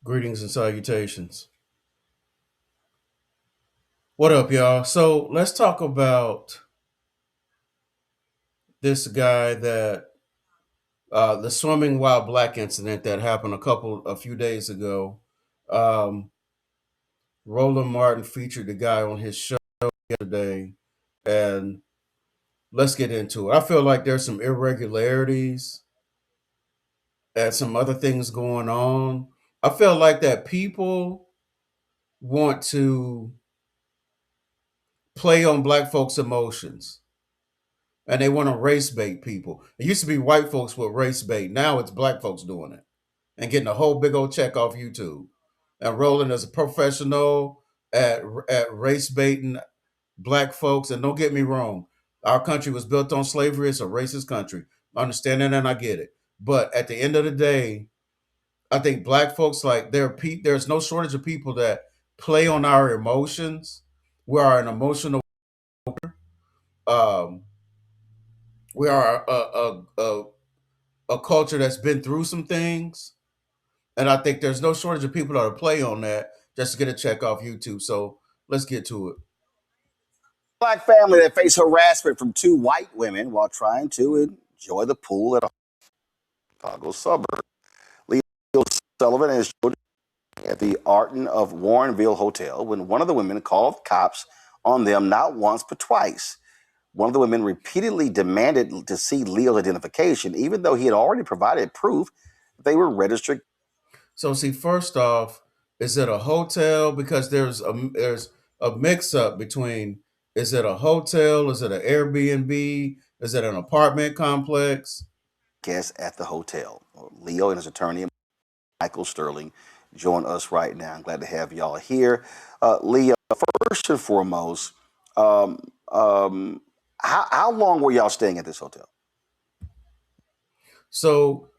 Greetings and salutations. What up, y'all? So let's talk about this guy that the swimming while black incident that happened a few days ago. Um, Roland Martin featured the guy on his show yesterday, and let's get into it. I feel like there's some irregularities and some other things going on. I feel like that people want to play on black folks' emotions and they want to race bait people. It used to be white folks with race bait. Now it's black folks doing it and getting a whole big old check off YouTube and rolling as a professional at race baiting black folks. And don't get me wrong, our country was built on slavery. It's a racist country. I understand that and I get it. But at the end of the day, I think black folks there's no shortage of people that play on our emotions. We are an emotional. Um, we are a culture that's been through some things, and I think there's no shortage of people that'll play on that just to get a check off YouTube. So let's get to it. Black family that faced harassment from two white women while trying to enjoy the pool at a Chicago suburb. Leo Sullivan and his children at the Arton of Warrenville Hotel when one of the women called cops on them not once but twice. One of the women repeatedly demanded to see Leo's identification, even though he had already provided proof that they were registered. So see, first off, is it a hotel? Because there's a mix up between, is it a hotel? Is it an Airbnb? Is it an apartment complex? Guests at the hotel. Leo and his attorney, Michael Sterling, join us right now. I'm glad to have y'all here. Leo, first and foremost, um, um, how long were y'all staying at this hotel? So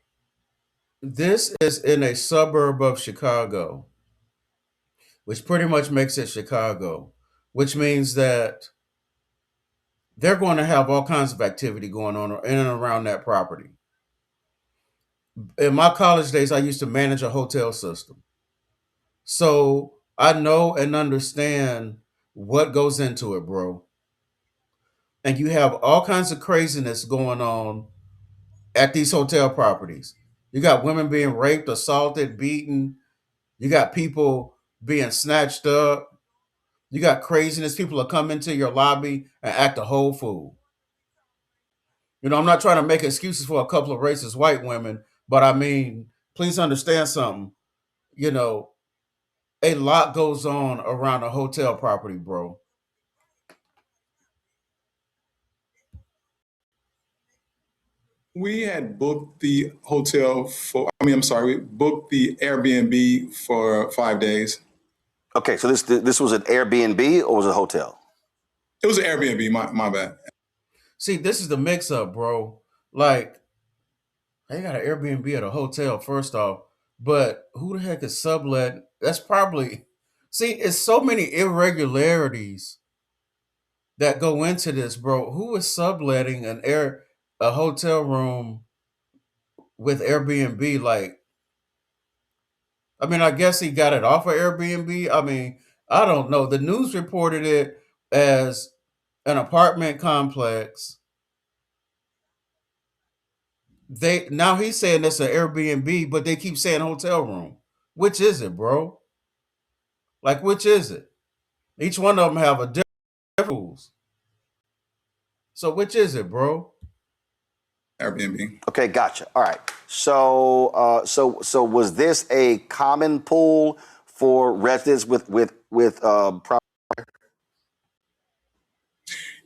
this is in a suburb of Chicago, which pretty much makes it Chicago, which means that they're going to have all kinds of activity going on in and around that property. In my college days, I used to manage a hotel system. So I know and understand what goes into it, bro. And you have all kinds of craziness going on at these hotel properties. You got women being raped, assaulted, beaten. You got people being snatched up. You got craziness. People are come into your lobby and act a whole fool. I'm not trying to make excuses for a couple of racist white women, but I mean, please understand something. You know, a lot goes on around a hotel property, bro. We had booked the hotel I'm sorry, we booked the Airbnb for 5 days. Okay, so this was an Airbnb or was it a hotel? It was an Airbnb, my bad. See, this is the mix up, bro. Like, they got an Airbnb at a hotel, first off, but who the heck is sublet? That's probably, see, it's so many irregularities that go into this, bro. Who is subletting a hotel room with Airbnb? Like, I mean, I guess he got it off of Airbnb. I mean, I don't know. The news reported it as an apartment complex. They now he's saying it's an Airbnb, but they keep saying hotel room. Which is it, bro? Like, which is it? Each one of them have a different rules. So which is it, bro? Airbnb. Okay, gotcha. All right. So was this a common pool for residents with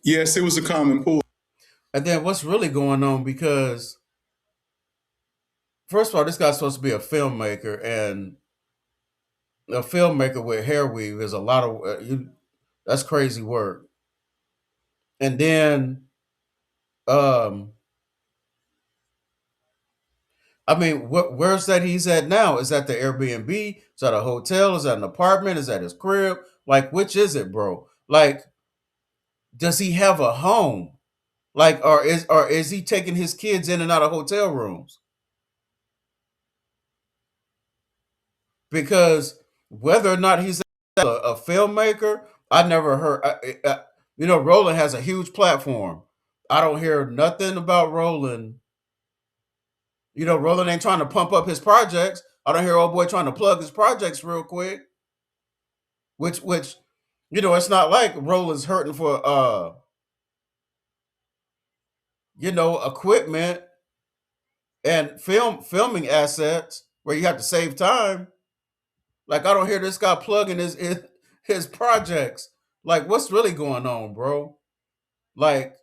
Yes, it was a common pool. And then what's really going on? Because first of all, this guy's supposed to be a filmmaker, and a filmmaker with hair weave is a lot of that's crazy work. And then, um, I mean, where's that he's at now? Is that the Airbnb? Is that a hotel? Is that an apartment? Is that his crib? Like, which is it, bro? Like, does he have a home? Like, or is he taking his kids in and out of hotel rooms? because whether or not he's a filmmaker, I never heard. Roland has a huge platform. I don't hear nothing about Roland. Roland ain't trying to pump up his projects. I don't hear old boy trying to plug his projects real quick. Which it's not like Roland's hurting for equipment and filming assets where you have to save time. Like I don't hear this guy plugging his projects. Like what's really going on, bro? Like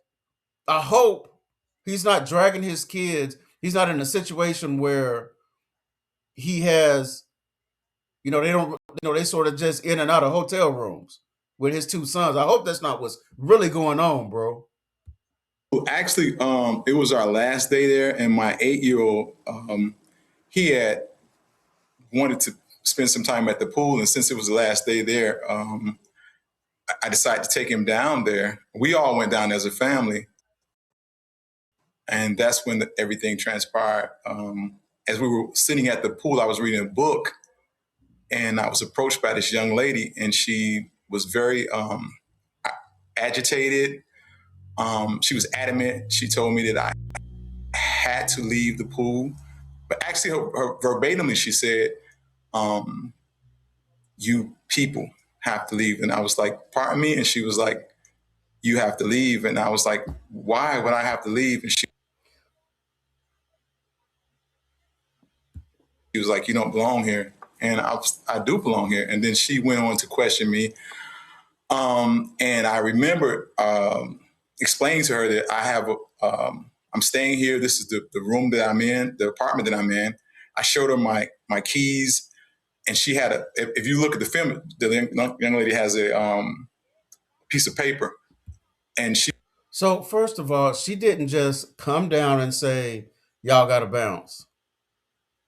I hope he's not dragging his kids. He's not in a situation where he has, they don't, they sort of just in and out of hotel rooms with his two sons. I hope that's not what's really going on, bro. Well, actually, it was our last day there, and my 8-year-old, he had wanted to spend some time at the pool, and since it was the last day there, I decided to take him down there. We all went down as a family, and that's when everything transpired. As we were sitting at the pool, I was reading a book, and I was approached by this young lady, and she was very agitated. She was adamant. She told me that I had to leave the pool, but actually, her verbatimly, she said, "You people have to leave." And I was like, "Pardon me?" And she was like, "You have to leave." And I was like, "Why would I have to leave?" And she was like, "You don't belong here." And I do belong here. And then she went on to question me. And I remember explaining to her that I'm staying here. This is the room that I'm in, the apartment that I'm in. I showed her my keys, and she had if you look at the film, the young lady has a piece of paper, and she. So first of all, she didn't just come down and say, "Y'all got to bounce."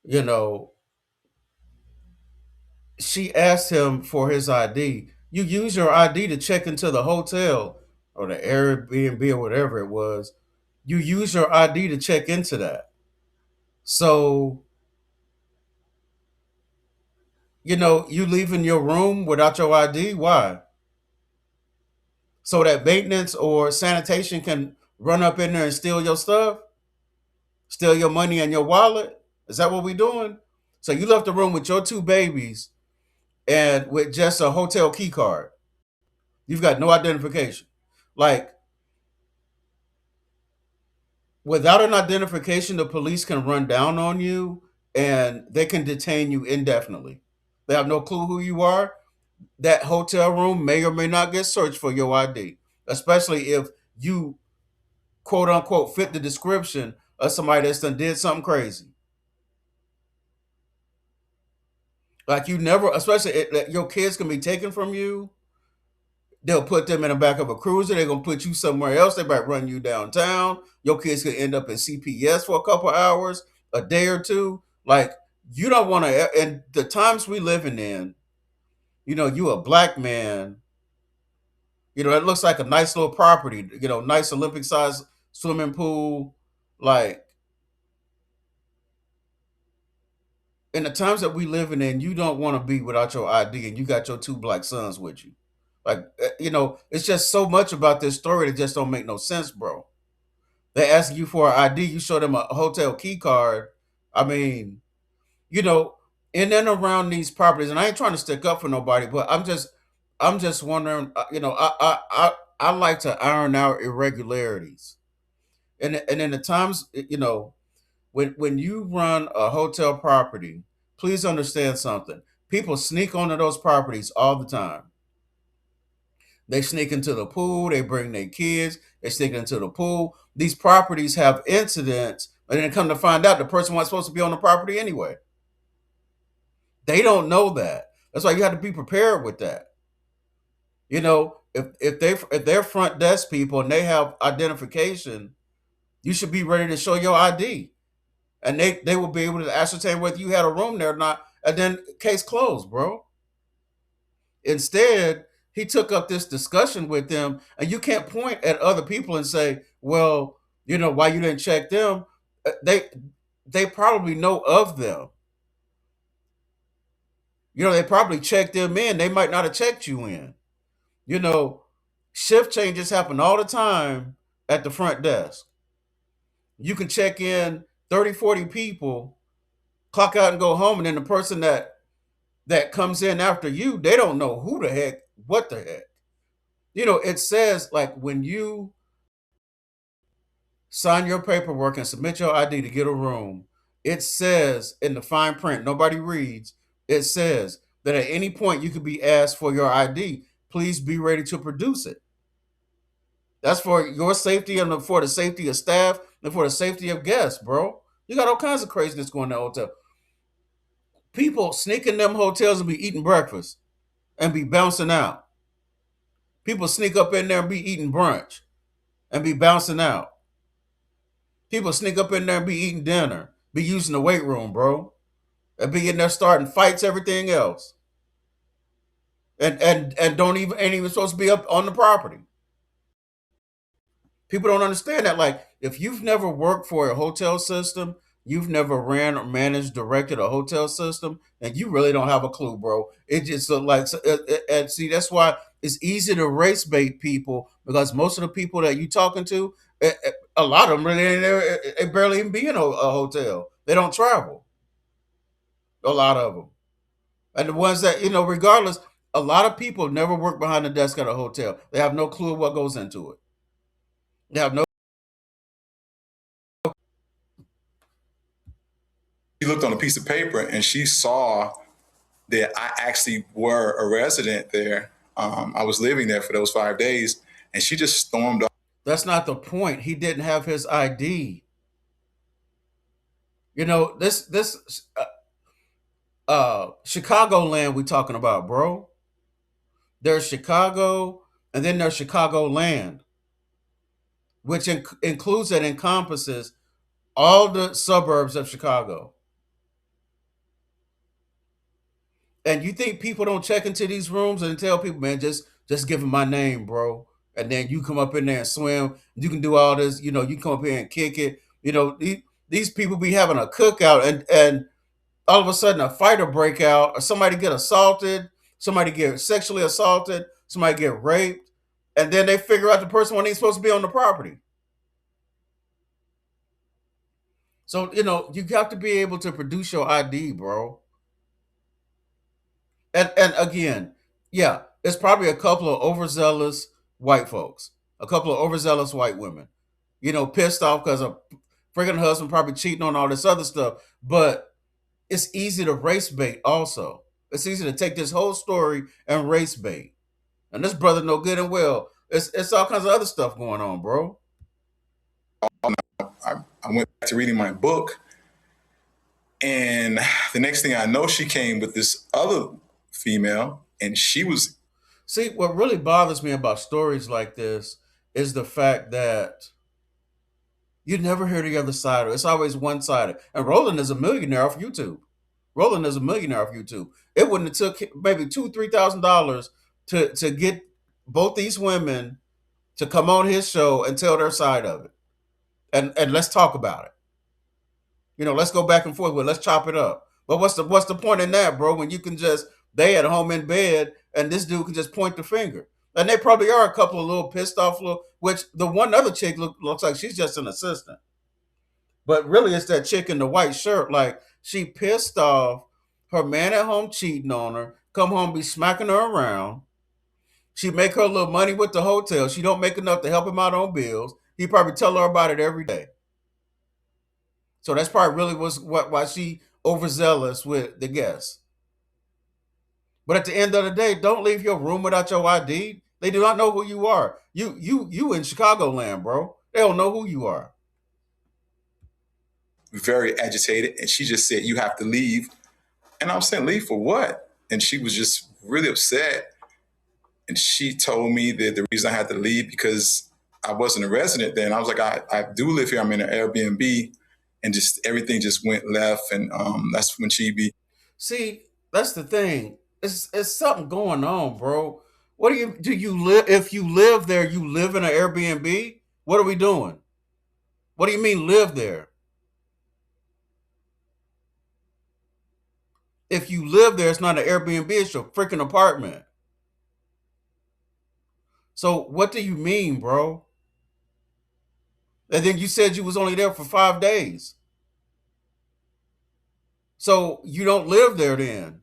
You know, she asked him for his ID. You use your ID to check into the hotel or the Airbnb or whatever it was. You use your ID to check into that. So, you leaving your room without your ID. Why? So that maintenance or sanitation can run up in there and steal your stuff, steal your money and your wallet. Is that what we doing? So you left the room with your two babies and with just a hotel key card. You've got no identification. Like without an identification, the police can run down on you and they can detain you indefinitely. They have no clue who you are. That hotel room may or may not get searched for your ID, especially if you quote unquote fit the description of somebody that's done did something crazy. Like you never, especially your kids can be taken from you. They'll put them in the back of a cruiser. They're gonna put you somewhere else. They might run you downtown. Your kids could end up in CPS for a couple hours, a day or two. Like you don't want to. And the times we living in, you a black man. It looks like a nice little property. Nice Olympic size swimming pool. Like in the times that we living in, you don't want to be without your ID, and you got your two black sons with you. Like it's just so much about this story that just don't make no sense, bro. They ask you for an ID, you show them a hotel key card. I mean, you know, in and around these properties, and I ain't trying to stick up for nobody, but I'm just wondering. I like to iron out irregularities, and in the times, when you run a hotel property, please understand something. People sneak onto those properties all the time. They sneak into the pool, they bring their kids, they sneak into the pool. These properties have incidents, and then come to find out the person wasn't supposed to be on the property anyway. They don't know that. That's why you have to be prepared with that. If they're front desk people and they have identification, you should be ready to show your ID. And they will be able to ascertain whether you had a room there or not, and then case closed, bro. Instead, he took up this discussion with them, and you can't point at other people and say, "Well, why you didn't check them." They probably know of them. They probably checked them in. They might not have checked you in. You know, shift changes happen all the time at the front desk. You can check in 30, 40 people, clock out and go home, and then the person that comes in after you, they don't know who the heck, what the heck. It says like when you sign your paperwork and submit your ID to get a room, it says in the fine print, nobody reads, it says that at any point you could be asked for your ID. Please be ready to produce it. That's for your safety and for the safety of staff and for the safety of guests, bro. You got all kinds of craziness going in the hotel. People sneak in them hotels and be eating breakfast and be bouncing out. People sneak up in there and be eating brunch and be bouncing out. People sneak up in there and be eating dinner, be using the weight room, bro, and be in there starting fights, everything else, and don't even ain't even supposed to be up on the property. People don't understand that. Like, if you've never worked for a hotel system, you've never ran or managed, directed a hotel system, and you really don't have a clue, bro. It just like, and see, that's why it's easy to race bait people, because most of the people that you talking to, a lot of them really ain't there, they barely even be in a hotel. They don't travel. A lot of them, and the ones that regardless, a lot of people never work behind the desk at a hotel. They have no clue what goes into it. They have no. She looked on a piece of paper and she saw that I actually were a resident there. I was living there for those 5 days, and she just stormed off. That's not the point. He didn't have his ID. This Chicagoland we talking about, bro. There's Chicago, and then there's Chicagoland, which includes and encompasses all the suburbs of Chicago. And you think people don't check into these rooms and tell people, man, just give them my name, bro. And then you come up in there and swim. You can do all this. You can come up here and kick it. These people be having a cookout, and all of a sudden a fight will break out, or somebody get assaulted, somebody get sexually assaulted, somebody get raped, and then they figure out the person when he's supposed to be on the property. So you have to be able to produce your ID, bro. And again, yeah, it's probably a couple of overzealous white folks, a couple of overzealous white women, pissed off because a freaking husband probably cheating on all this other stuff. But it's easy to race bait also. It's easy to take this whole story and race bait. And this brother know good and well. It's all kinds of other stuff going on, bro. I went back to reading my book, and the next thing I know, she came with this other female, and she was. See, what really bothers me about stories like this is the fact that you never hear the other side of it. It's always one sided. And Roland is a millionaire off YouTube. Roland is a millionaire off YouTube. It wouldn't have took maybe $2,000-3,000 to get both these women to come on his show and tell their side of it. And let's talk about it. Let's go back and forth with it. Let's chop it up. But what's the point in that, bro? When you can just they at home in bed and this dude can just point the finger. And they probably are a couple of little pissed off which the one other chick looks like she's just an assistant. But really it's that chick in the white shirt. Like, she pissed off, her man at home cheating on her, come home be smacking her around. She make her little money with the hotel. She don't make enough to help him out on bills. He probably tell her about it every day. So that's probably really why she overzealous with the guests. But at the end of the day, don't leave your room without your ID. They do not know who you are. You in Chicagoland, bro. They don't know who you are. Very agitated, and she just said, "You have to leave." And I was saying, "Leave for what?" And she was just really upset. And she told me that the reason I had to leave because I wasn't a resident then. I was like, I do live here. I'm in an Airbnb, and just everything just went left. And that's when she be. See, that's the thing. It's something going on, bro. What do you live? If you live there, you live in an Airbnb. What are we doing? What do you mean live there? If you live there, it's not an Airbnb, it's your freaking apartment. So what do you mean, bro? And then you said you was only there for 5 days. So you don't live there then.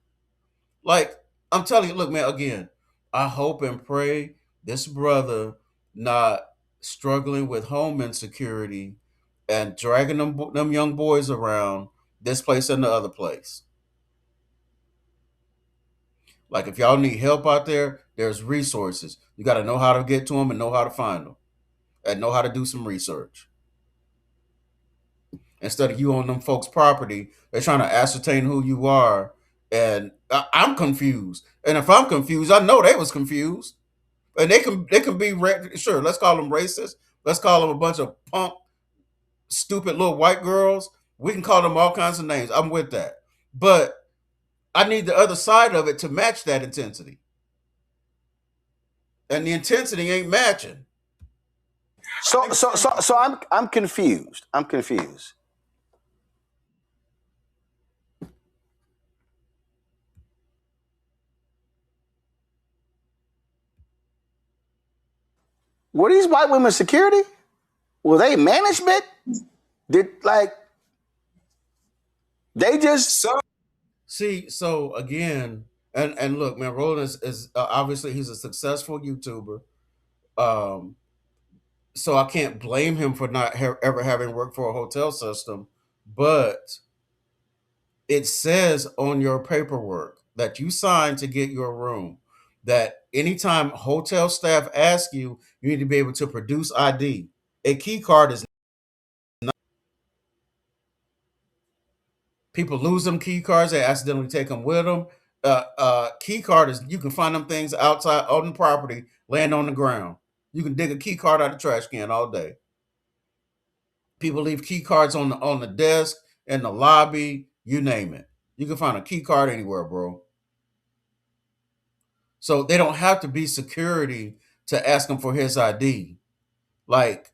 Like, I'm telling you, look, man, again, I hope and pray this brother not struggling with home insecurity and dragging them young boys around this place and the other place. Like, if y'all need help out there, there's resources. You got to know how to get to them and know how to find them and know how to do some research. Instead of you on them folks' property, they're trying to ascertain who you are. And I'm confused. And if I'm confused, I know they was confused. And they can be sure. Let's call them racist. Let's call them a bunch of punk, stupid little white girls. We can call them all kinds of names. I'm with that, but I need the other side of it to match that intensity, and the intensity ain't matching. So I'm confused. I'm confused. Were these white women security? Were they management? Did like they just So See, so again, and look, man, Roland is obviously he's a successful YouTuber. Um, so I can't blame him for not ever having worked for a hotel system, but it says on your paperwork that you signed to get your room that anytime hotel staff ask you, you need to be able to produce ID. A key card is people lose them key cards, they accidentally take them with them. Key card is you can find them things outside on the property, laying on the ground. You can dig a key card out of the trash can all day. People leave key cards on the desk, in the lobby, you name it. You can find a key card anywhere, bro. So they don't have to be security to ask him for his ID. Like,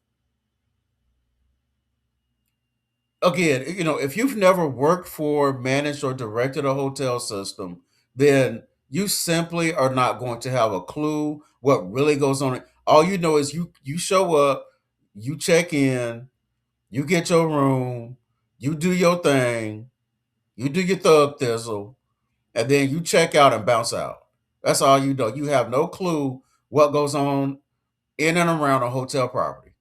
again, if you've never worked for, managed, or directed a hotel system, then you simply are not going to have a clue what really goes on. All you know is you show up, you check in, you get your room, you do your thing, you do your thug thizzle, and then you check out and bounce out. That's all you know. You have no clue what goes on in and around a hotel property.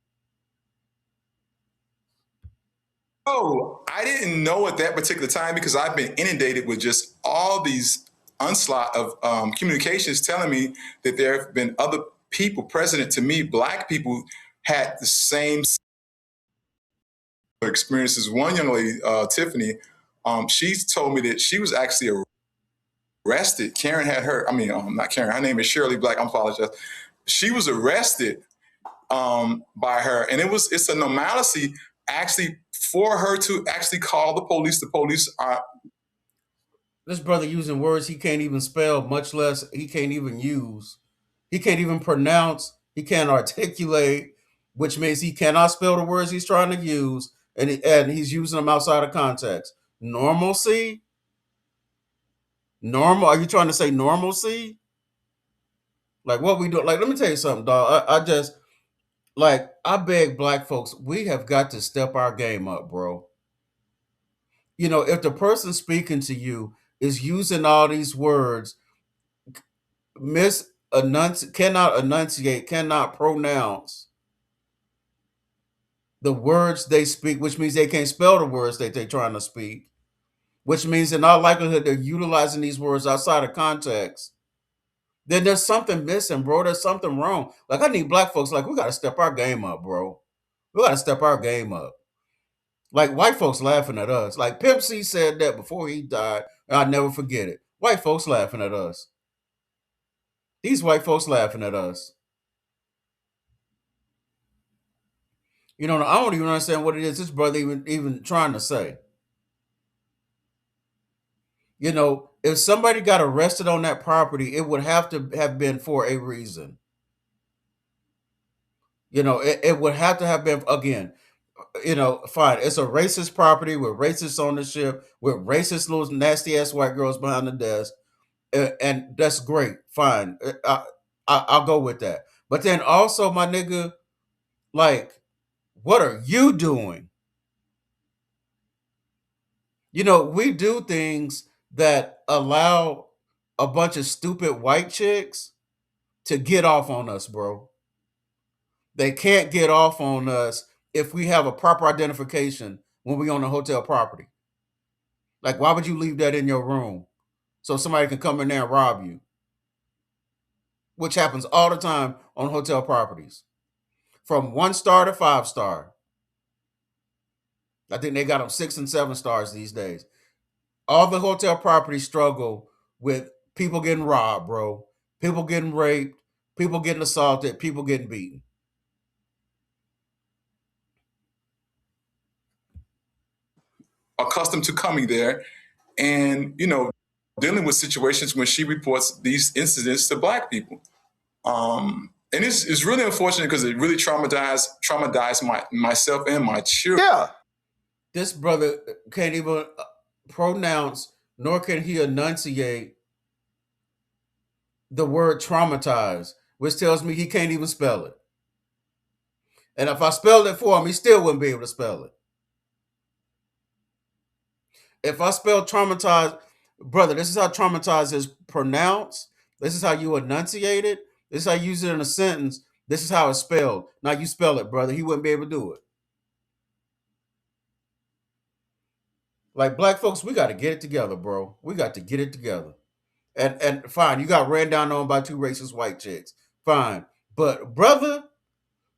Oh, I didn't know at that particular time because I've been inundated with just all these onslaught of communications telling me that there have been other people, president to me, black people, had the same experiences. One young lady, Tiffany, she's told me that she was actually arrested. Karen had her, I mean, not Karen, her name is Shirley Black, I apologize. She was arrested by her, and it's a normalcy actually for her to actually call the police. The police are This brother using words he can't even spell, much less he can't even use. He can't even pronounce. He can't articulate, which means he cannot spell the words he's trying to use, and he's using them outside of context. Normalcy, normal. Are you trying to say normalcy? Like what we do? Like, let me tell you something, dog. I just like I beg black folks, we have got to step our game up, bro. If the person speaking to you is using all these words, cannot enunciate, cannot pronounce the words they speak, which means they can't spell the words that they're trying to speak, which means in all likelihood they're utilizing these words outside of context. Then there's something missing, bro. There's something wrong. Like, I need black folks, like, we gotta step our game up, bro. We gotta step our game up. Like, white folks laughing at us. Like, Pimp C said that before he died, and I'll never forget it. White folks laughing at us. These white folks laughing at us. I don't even understand what it is this brother even trying to say. If somebody got arrested on that property, it would have to have been for a reason. It would have to have been, again, fine. It's a racist property with racist ownership, with racist little nasty ass white girls behind the desk, and that's great. Fine, I'll go with that. But then also, my nigga, like, what are you doing? We do things that allow a bunch of stupid white chicks to get off on us, bro. They can't get off on us if we have a proper identification when we own a hotel property. Like, why would you leave that in your room so somebody can come in there and rob you? Which happens all the time on hotel properties, from 1 star to 5 star. I think they got them 6 and 7 stars these days. All the hotel properties struggle with people getting robbed, bro. People getting raped, people getting assaulted, people getting beaten. Accustomed to coming there and, dealing with situations when she reports these incidents to Black people. And it's really unfortunate because it really traumatized myself and my children. Yeah. This brother can't even pronounce, nor can he enunciate the word traumatized, which tells me he can't even spell it. And if I spelled it for him, he still wouldn't be able to spell it. If I spell traumatized, brother, this is how traumatized is pronounced. This is how you enunciate it. This is how you use it in a sentence. This is how it's spelled. Now you spell it, brother. He wouldn't be able to do it. Like, Black folks, we got to get it together, bro. We got to get it together. And fine, you got ran down on by 2 racist white chicks. Fine. But brother,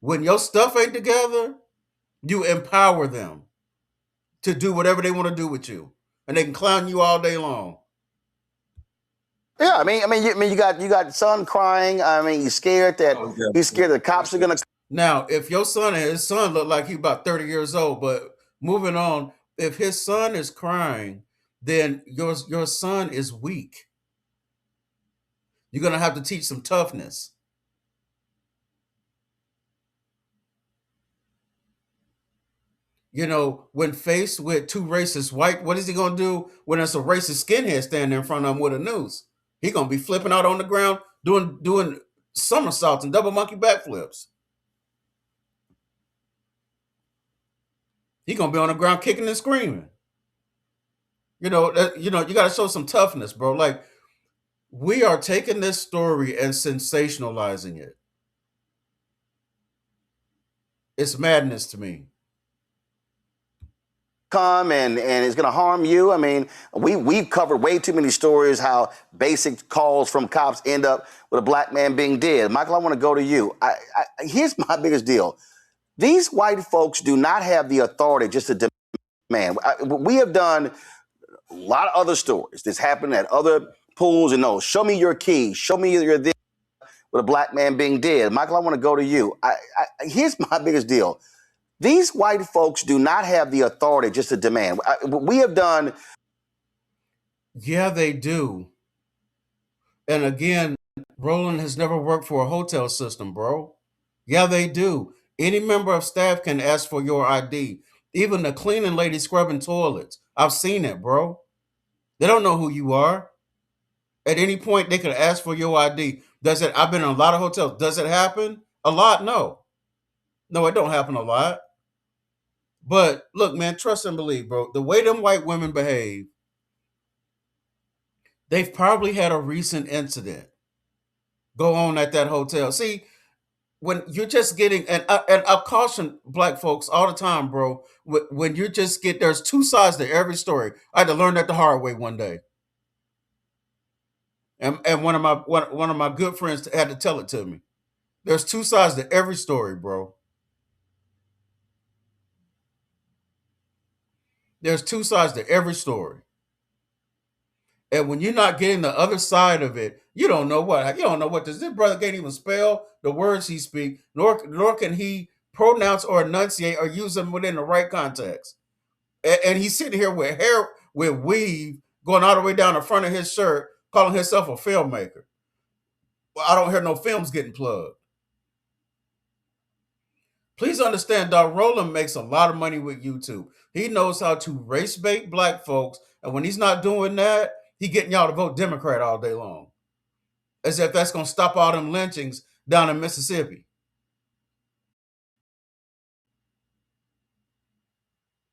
when your stuff ain't together, you empower them to do whatever they want to do with you. And they can clown you all day long. Yeah, you got son crying. He's scared that he's scared the cops are gonna. Now, if your son and his son look like he's about 30 years old, but moving on, if his son is crying, then your son is weak. You're gonna have to teach some toughness. When faced with 2 racist white, what is he gonna do when there's a racist skinhead standing in front of him with a noose? He gonna be flipping out on the ground, doing somersaults and double monkey backflips. He gonna be on the ground kicking and screaming. You got to show some toughness, bro. Like, we are taking this story and sensationalizing it. It's madness to me. Come and it's going to harm you. We've covered way too many stories how basic calls from cops end up with a Black man being dead. Michael, I want to go to you. Here's my biggest deal. These white folks do not have the authority just to demand. We have done a lot of other stories. This happened at other pools and no, show me your key. Show me you're there with a Black man being dead. Michael, I want to go to you. Here's my biggest deal. These white folks do not have the authority just to demand. We have done. Yeah, they do. And again, Roland has never worked for a hotel system, bro. Yeah, they do. Any member of staff can ask for your ID. Even the cleaning lady scrubbing toilets. I've seen it, bro. They don't know who you are. At any point, they could ask for your ID. I've been in a lot of hotels. Does it happen? A lot? No. No, it don't happen a lot. But look, man, trust and believe, bro. The way them white women behave, they've probably had a recent incident go on at that hotel. See, when you're just getting, and I caution Black folks all the time, bro. When you just get, there's 2 sides to every story. I had to learn that the hard way one day, and one of my good friends had to tell it to me. There's 2 sides to every story, bro. There's 2 sides to every story. And when you're not getting the other side of it, you don't know what this brother can't even spell the words he speaks, nor can he pronounce or enunciate or use them within the right context. And he's sitting here with hair, with weave going all the way down the front of his shirt, calling himself a filmmaker. Well, I don't hear no films getting plugged. Please understand, Dog Roland makes a lot of money with YouTube. He knows how to race bait black folks, and when he's not doing that, he getting y'all to vote Democrat all day long, as if that's gonna stop all them lynchings down in Mississippi.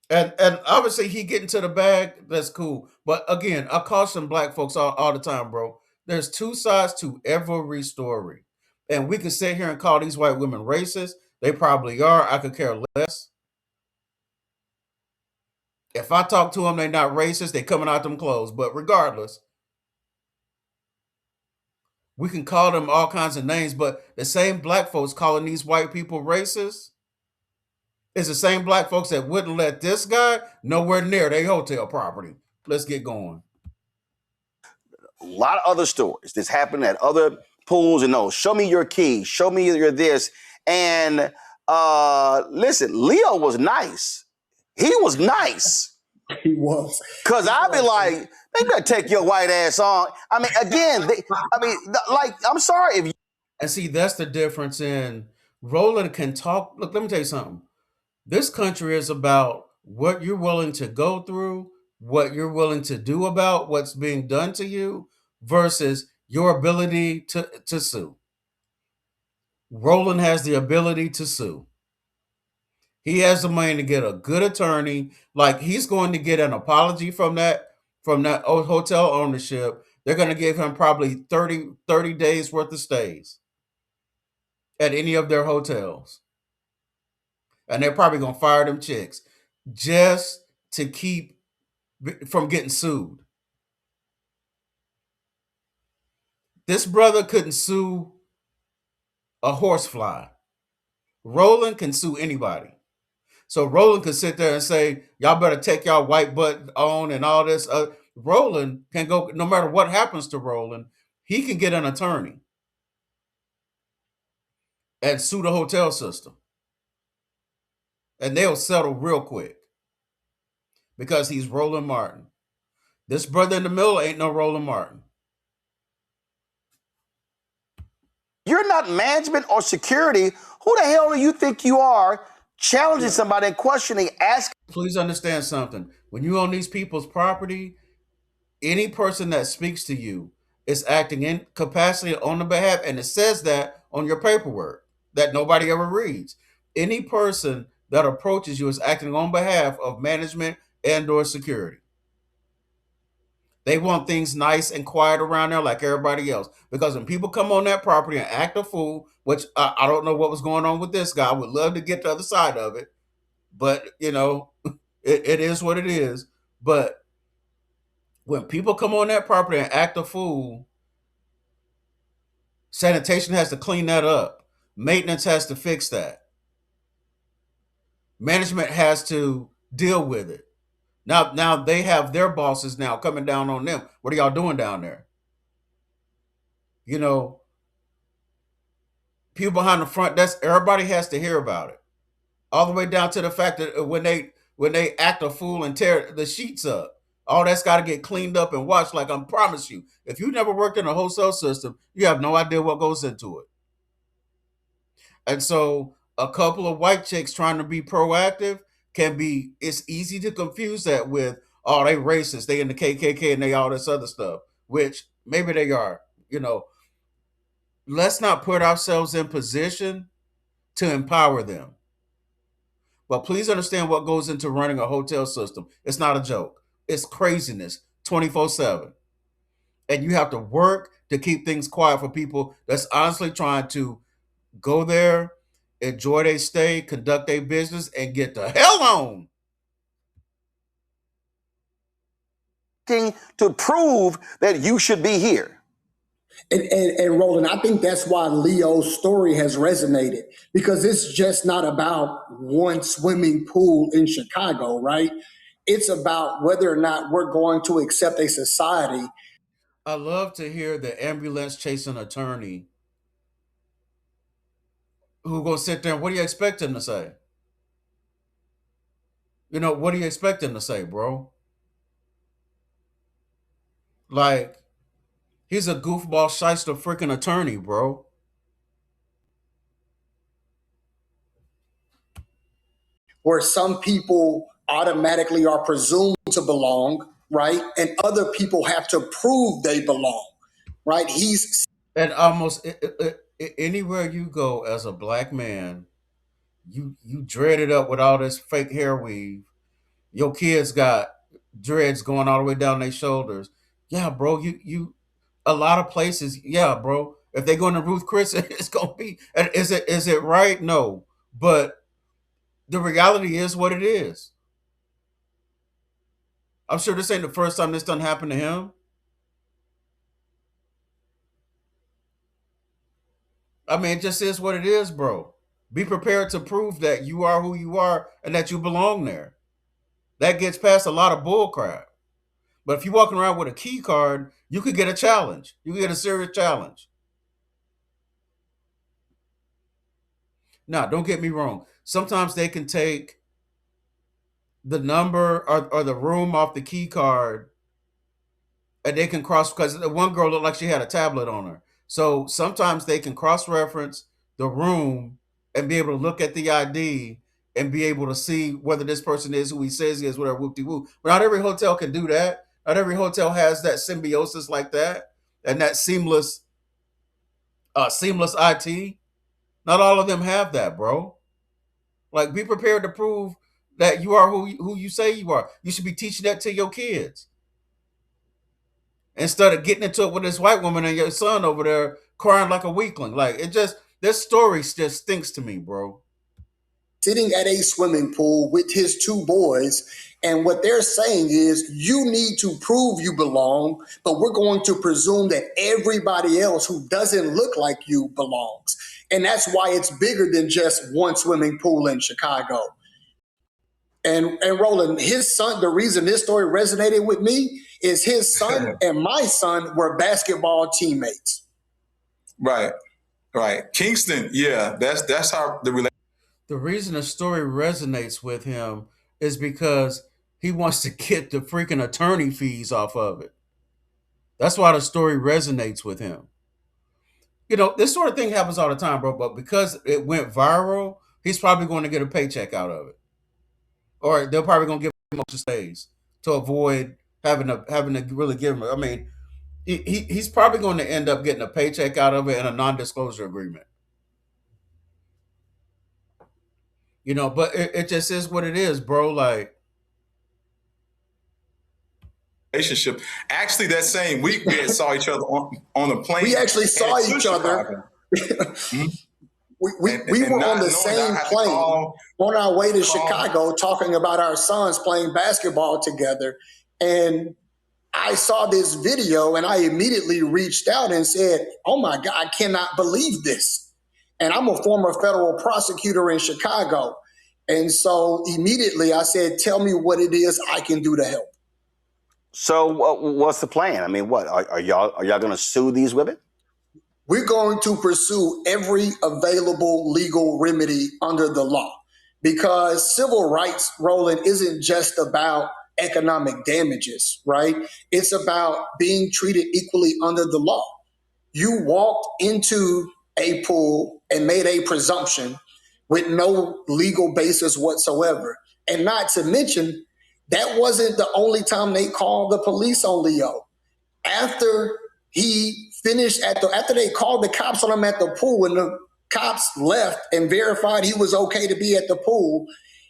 And obviously he getting to the bag. That's cool. But again, I caution black folks all the time, bro. There's two sides to every story. And we can sit here and call these white women racist. They probably are. I could care less. If I talk to them, they're not racist. They coming out them clothes. But regardless, we can call them all kinds of names. But the same black folks calling these white people racist is the same black folks that wouldn't let this guy nowhere near their hotel property. Let's get going. A lot of other stories that's happened at other pools and no, show me your key, show me your this. And listen, Leo was nice. He was nice. He was. Cause I've been like, they better take your white ass on. I mean, again, like, I'm sorry if you. And see, that's the difference in Roland can talk. Look, let me tell you something. This country is about what you're willing to go through, what you're willing to do about what's being done to you versus your ability to sue. Roland has the ability to sue. He has the money to get a good attorney. Like he's going to get an apology from that hotel ownership. They're going to give him probably 30 days worth of stays at any of their hotels. And they're probably going to fire them chicks just to keep from getting sued. This brother couldn't sue a horsefly. Roland can sue anybody. So Roland could sit there and say, y'all better take y'all white butt on and all this. Roland can go, no matter what happens to Roland, he can get an attorney and sue the hotel system. And they'll settle real quick because he's Roland Martin. This brother in the middle ain't no Roland Martin. You're not management or security. Who the hell do you think you are challenging somebody and questioning, asking? Please understand something. When you own these people's property, any person that speaks to you is acting in capacity on the behalf, and it says that on your paperwork that nobody ever reads. Any person that approaches you is acting on behalf of management and or security. They want things nice and quiet around there like everybody else. Because when people come on that property and act a fool, which I don't know what was going on with this guy, I would love to get the other side of it. But, it is what it is. But when people come on that property and act a fool, sanitation has to clean that up. Maintenance has to fix that. Management has to deal with it. Now they have their bosses now coming down on them. What are y'all doing down there? You know, people behind the front, that's everybody has to hear about it. All the way down to the fact that when they act a fool and tear the sheets up, all that's got to get cleaned up and washed. Like I promise you, if you never worked in a wholesale system, you have no idea what goes into it. And so a couple of white chicks trying to be proactive it's easy to confuse that with, oh, they racist, they in the KKK and they all this other stuff, which maybe they are. Let's not put ourselves in position to empower them. But please understand what goes into running a hotel system. It's not a joke. It's craziness 24/7. And you have to work to keep things quiet for people that's honestly trying to go there, enjoy their stay, conduct their business, and get the hell on. To prove that you should be here. And Roland, I think that's why Leo's story has resonated, because it's just not about one swimming pool in Chicago, right? It's about whether or not we're going to accept a society. I love to hear the ambulance chasing attorney who gonna sit there and what do you expect him to say? What do you expect him to say, bro? Like, he's a goofball shyster freaking attorney, bro. where some people automatically are presumed to belong, right? And other people have to prove they belong, right? He's And almost anywhere you go as a black man, you dread it up with all this fake hair weave. Your kids got dreads going all the way down their shoulders. Yeah, bro. You a lot of places. Yeah, bro. If they go into Ruth Chris, it's gonna be. And is it right? No, but the reality is what it is. I'm sure this ain't the first time this done happened to him. I mean, it just is what it is, bro. Be prepared to prove that you are who you are and that you belong there. That gets past a lot of bull crap. But if you're walking around with a key card, you could get a challenge. You could get a serious challenge. Now, don't get me wrong. Sometimes they can take the number or the room off the key card and they can cross because the one girl looked like she had a tablet on her. So sometimes they can cross reference the room and be able to look at the ID and be able to see whether this person is who he says he is, whatever, whoop de whoop. But not every hotel can do that. Not every hotel has that symbiosis like that and that seamless IT. Not all of them have that, bro. Like, be prepared to prove that you are who you say you are. You should be teaching that to your kids instead of getting into it with this white woman and your son over there crying like a weakling. Like, it just this story just stinks to me, bro. sitting at a swimming pool with his two boys. And what they're saying is, you need to prove you belong, but we're going to presume that everybody else who doesn't look like you belongs. And that's why it's bigger than just one swimming pool in Chicago. And Roland, his son, the reason this story resonated with me is his son and my son were basketball teammates. Right, right. Kingston, yeah, that's how the relationship. The reason the story resonates with him is because he wants to get the freaking attorney fees off of it. That's why the story resonates with him. This sort of thing happens all the time, bro. But because it went viral, he's probably going to get a paycheck out of it, or they're probably going to give him extra stays to avoid having to really give him. I mean, he's probably going to end up getting a paycheck out of it and a non-disclosure agreement. But it just is what it is, bro. Like, Actually, that same week we had saw each other on a plane. We actually saw each other. Mhm. We were on the same plane on our way to Chicago talking about our sons playing basketball together. And I saw this video and I immediately reached out and said, "Oh my God, I cannot believe this." And I'm a former federal prosecutor in Chicago. And so immediately I said, "Tell me what it is I can do to help." So what's the plan? I mean, what are y'all going to sue these women? We're going to pursue every available legal remedy under the law, because civil rights, Roland, isn't just about economic damages, right? It's about being treated equally under the law. You walked into a pool and made a presumption with no legal basis whatsoever. And not to mention, that wasn't the only time they called the police on Leo. After he finished after they called the cops on him at the pool, when the cops left and verified he was okay to be at the pool,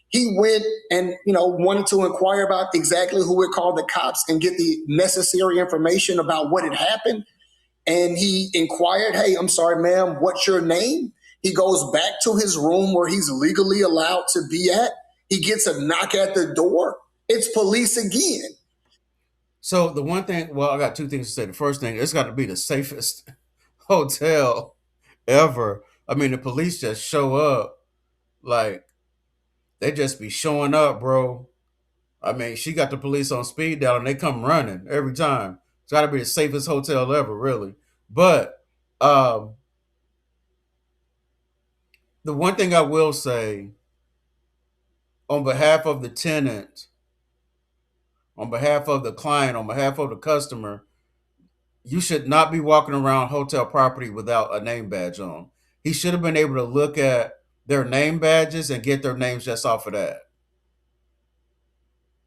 he went and wanted to inquire about exactly who had called the cops and get the necessary information about what had happened. And he inquired, "Hey, I'm sorry, ma'am, what's your name?" He goes back to his room where he's legally allowed to be at. He gets a knock at the door. It's police again. so the one thing, well, I got two things to say. The first thing, it's got to be the safest hotel ever. I mean, the police just show up, like, they just be showing up, bro. I mean, she got the police on speed dial and they come running every time. It's got to be the safest hotel ever, really. But um, the one thing I will say on behalf of the tenant, on behalf of the client, on behalf of the customer, you should not be walking around hotel property without a name badge on. He should have been able to look at their name badges and get their names just off of that.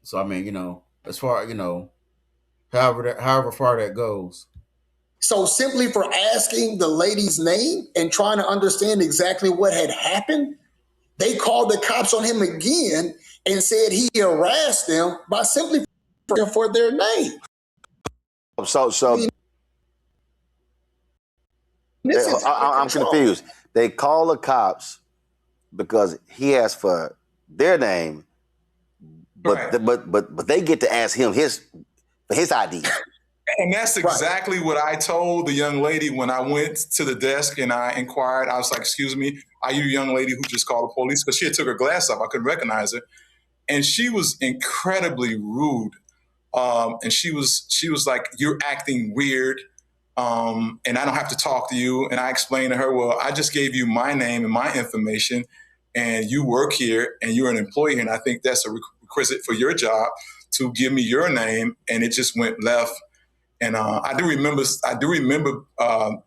So I mean, as far however far that goes. So simply for asking the lady's name and trying to understand exactly what had happened, they called the cops on him again and said he harassed them by simply for their name. I mean, this is out of I'm control. confused. They call the cops because he asked for their name, but Right. but they get to ask him his ID. And that's exactly what I told the young lady when I went to the desk and I inquired. I was like, "Excuse me, are you a young lady who just called the police?" Because she had took her glass off. I couldn't recognize her, and she was incredibly rude. And she was like, "You're acting weird, and I don't have to talk to you." And I explained to her, "Well, I just gave you my name and my information, and you work here and you're an employee, and I think that's a requisite for your job to give me your name." And it just went left. And I do remember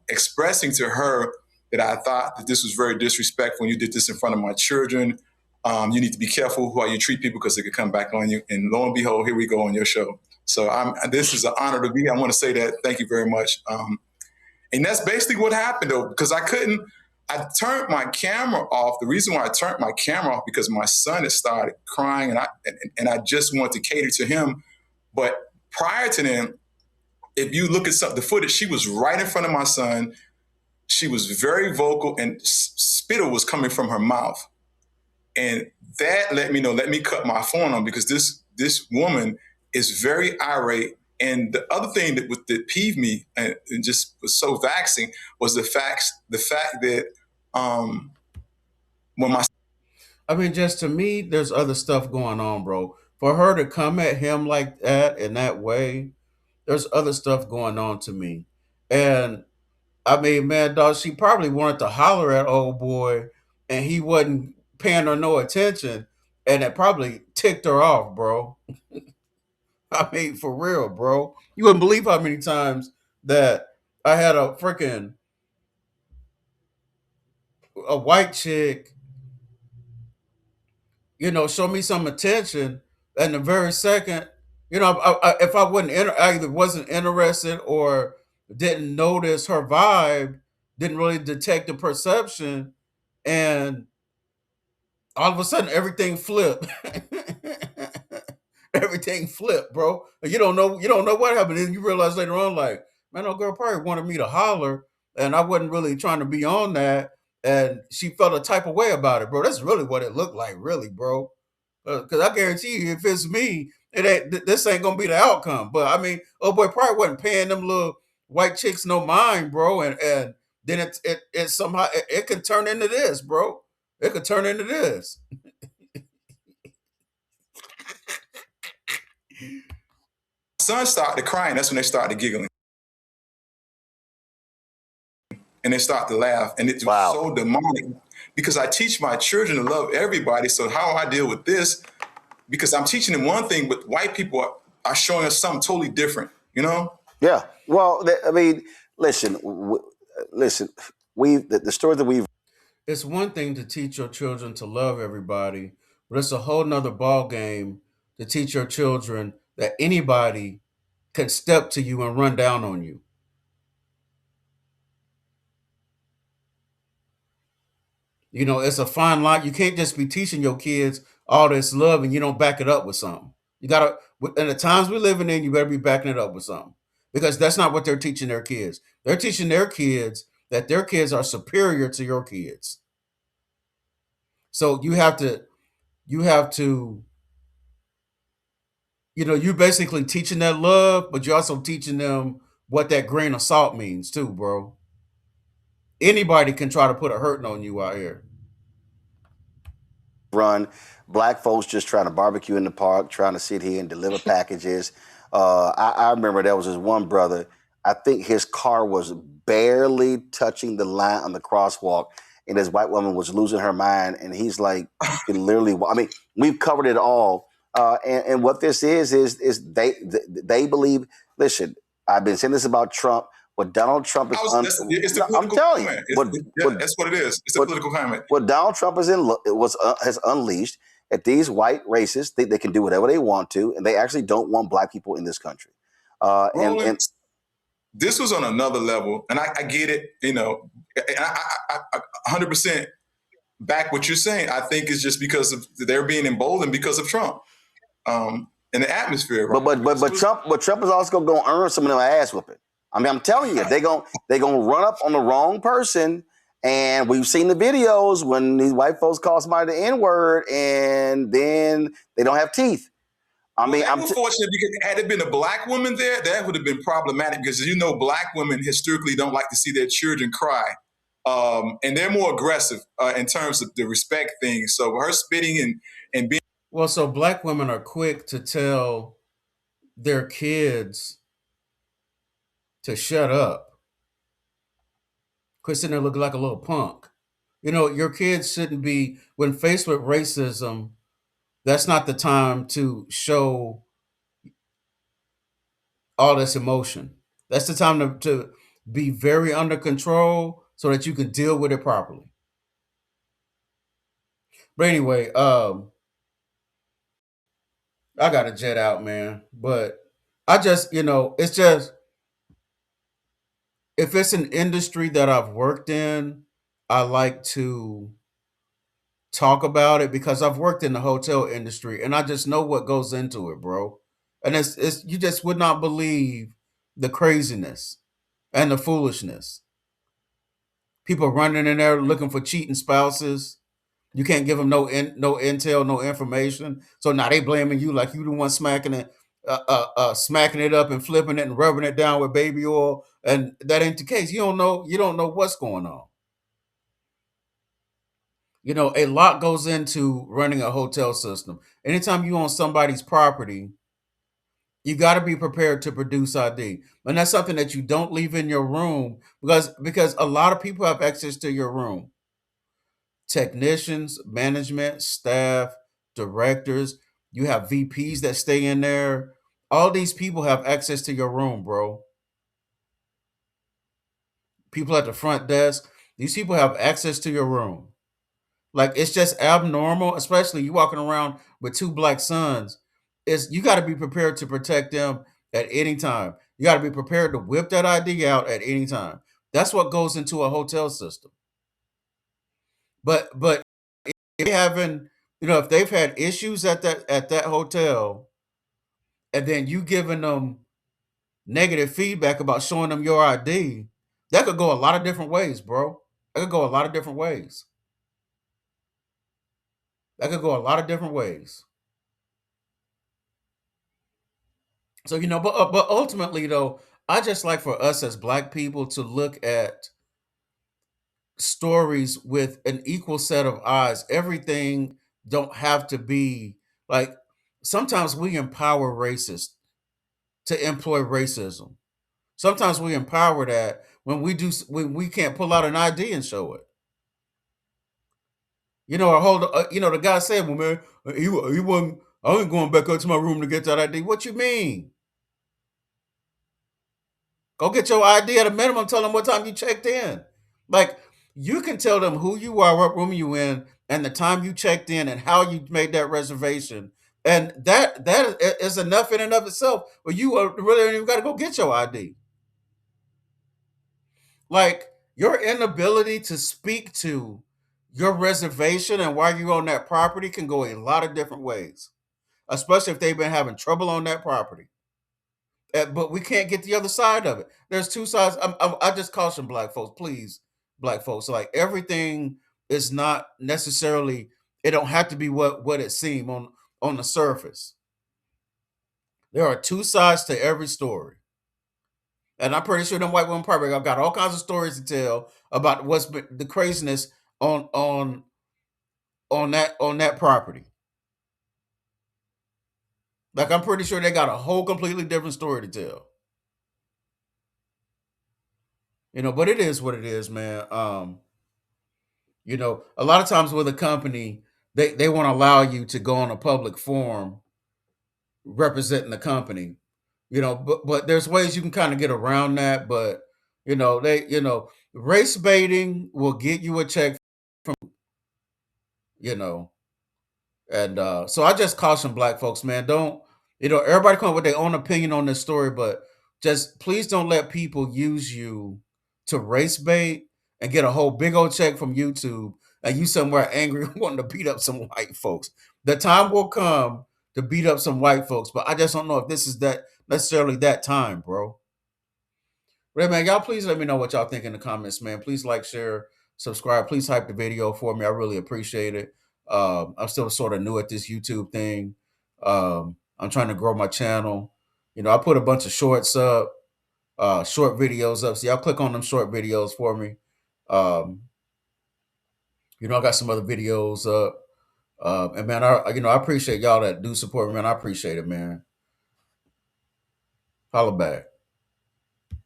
expressing to her that I thought that this was very disrespectful when you did this in front of my children. You need to be careful how you treat people because it could come back on you. And lo and behold, here we go on your show. So this is an honor to be. I want to say that. Thank you very much. And that's basically what happened, though, because I turned my camera off. The reason why I turned my camera off because my son had started crying, and I just wanted to cater to him. But prior to then, if you look at the footage, she was right in front of my son. She was very vocal, and spittle was coming from her mouth. And that let me cut my phone on because this woman is very irate. And the other thing that peeved me and just was so vexing was the fact that when my I mean, just to me, there's other stuff going on, bro. For her to come at him like that in that way, there's other stuff going on to me. And I mean, man, dog, she probably wanted to holler at old boy and he wasn't paying her no attention. And it probably ticked her off, bro. I mean, for real, bro. You wouldn't believe how many times that I had a freaking a white chick, show me some attention, and the very second, if I I either wasn't interested or didn't notice her vibe, didn't really detect the perception, and all of a sudden everything flipped. Everything flipped, bro. You don't know what happened. And you realize later on, like, man, no girl probably wanted me to holler, and I wasn't really trying to be on that. And she felt a type of way about it, bro. That's really what it looked like, really, bro. Because I guarantee you, if it's me, this ain't gonna be the outcome. But I mean, oh boy, probably wasn't paying them little white chicks no mind, bro. And then it somehow it could turn into this, bro. It could turn into this. son started crying, that's when they started giggling. And they started to laugh. And it was so demonic because I teach my children to love everybody. So how do I deal with this? Because I'm teaching them one thing, but white people are showing us something totally different, Yeah. Well, I mean, listen. The story that we've. It's one thing to teach your children to love everybody, but it's a whole nother ball game to teach your children that anybody can step to you and run down on you. It's a fine line. You can't just be teaching your kids all this love and you don't back it up with something. You gotta, in the times we're living in, you better be backing it up with something because that's not what they're teaching their kids. They're teaching their kids that their kids are superior to your kids. So you have to, you basically teaching that love, but you're also teaching them what that grain of salt means too, bro. Anybody can try to put a hurting on you out here. Run, black folks just trying to barbecue in the park, trying to sit here and deliver packages. I remember there was this one brother. I think his car was barely touching the line on the crosswalk, and this white woman was losing her mind. And he's like, you can literally. I mean, we've covered it all. And what this is they believe. Listen, I've been saying this about Trump. What Donald Trump is, it's the I'm political telling you, climate. That's what it is. It's the political climate. What Donald Trump has unleashed that these white racists think they can do whatever they want to, and they actually don't want black people in this country. And Roland, this was on another level, and I get it. I 100% back what you're saying. I think it's just because of they're being emboldened because of Trump, and the atmosphere. But Right? Trump is also going to earn some of them ass whooping. I mean, I'm telling you, they gonna run up on the wrong person, and we've seen the videos when these white folks call somebody the N word, and then they don't have teeth. I mean, they were fortunate because had it been a black woman there, that would have been problematic because black women historically don't like to see their children cry, and they're more aggressive in terms of the respect thing. So her spitting and being Well, so black women are quick to tell their kids to shut up. Quit sitting there looking like a little punk. Your kids shouldn't be, when faced with racism, that's not the time to show all this emotion. That's the time to be very under control so that you can deal with it properly. But anyway, I got to jet out, man. But I just, it's just, if it's an industry that I've worked in, I like to talk about it because I've worked in the hotel industry and I just know what goes into it, bro. And it's you just would not believe the craziness and the foolishness. People running in there looking for cheating spouses. You can't give them no intel, no information. So now they blaming you like you the one smacking it up and flipping it and rubbing it down with baby oil, and that ain't the case. You don't know. You don't know what's going on. A lot goes into running a hotel system. Anytime you own somebody's property, you got to be prepared to produce ID, and that's something that you don't leave in your room because a lot of people have access to your room. Technicians, management, staff, directors. You have VPs that stay in there. All these people have access to your room, bro. People at the front desk. These people have access to your room. Like it's just abnormal, especially you walking around with two black sons. Is you got to be prepared to protect them at any time. You got to be prepared to whip that ID out at any time. That's what goes into a hotel system. But if they having, if they've had issues at that hotel, and then you giving them negative feedback about showing them your ID, that could go a lot of different ways, bro. That could go a lot of different ways. That could go a lot of different ways. So but ultimately though, I just like for us as black people to look at stories with an equal set of eyes. Everything don't have to be like. Sometimes we empower racists to employ racism. Sometimes we empower that when we can't pull out an ID and show it. The guy said, "Well, man, he wasn't. I ain't going back up to my room to get that ID." What you mean? Go get your ID at a minimum. Tell them what time you checked in. Like you can tell them who you are, what room you in, and the time you checked in, and how you made that reservation, and that is enough in and of itself. But you really don't even got to go get your ID. Like your inability to speak to your reservation and why you're on that property can go a lot of different ways, especially if they've been having trouble on that property. But we can't get the other side of it. There's two sides. I just caution black folks, please, black folks. Like everything is not necessarily. It don't have to be what it seems on the surface. There are two sides to every story, and I'm pretty sure them white women probably got all kinds of stories to tell about what's been the craziness on that property. Like I'm pretty sure they got a whole completely different story to tell. But it is what it is, man. A lot of times with a company, they want to allow you to go on a public forum representing the company. But there's ways you can kind of get around that. But race baiting will get you a check from you know And so I just caution black folks, man, don't, everybody come up with their own opinion on this story, but just please don't let people use you to race bait and get a whole big old check from YouTube and you somewhere angry wanting to beat up some white folks. The time will come to beat up some white folks, but I just don't know if this is that necessarily that time, bro. Right, man, y'all please let me know what y'all think in the comments, man. Please like, share, subscribe. Please hype the video for me. I really appreciate it. I'm still sort of new at this YouTube thing. I'm trying to grow my channel. I put a bunch of shorts up, short videos up. So y'all click on them short videos for me. Um, I got some other videos up. And man, I appreciate y'all that do support me, man. I appreciate it, man. Holla back.